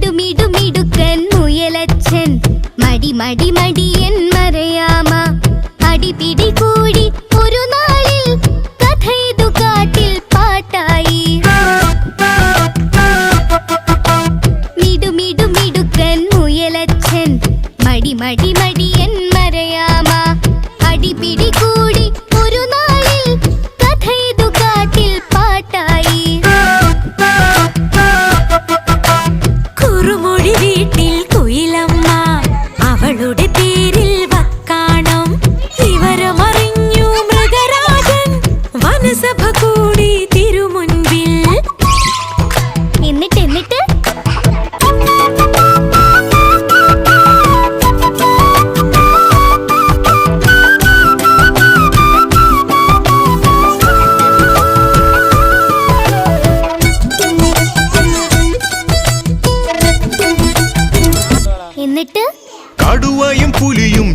മിടുമിടുമിടുക്കൻ മുയലച്ചൻ മടി മടി മടിയൻ മരയാമ അടിപിടി കൂടി ഒരു നാളിൽ കഥയിതു കാട്ടിൽ പാട്ടായി. മിടുമിടുമിടുക്കൻ മുയലച്ചൻ മടി മടി മടിയൻ മരയാമ അടിപിടി കൂടി ഒരു നാളിൽ കഥയിതു കാട്ടിൽ പാട്ടായി. കുറുമൊഴി വീട്ടിൽ കുയിലമ്മ അവളുടെ പേരിൽ വക്കാണം വിവരമറിഞ്ഞു മൃഗരാജൻ വനസഭ കൂടി തിരുമുൻപിൽ. എന്നിട്ട് കടുവയും പുലിയും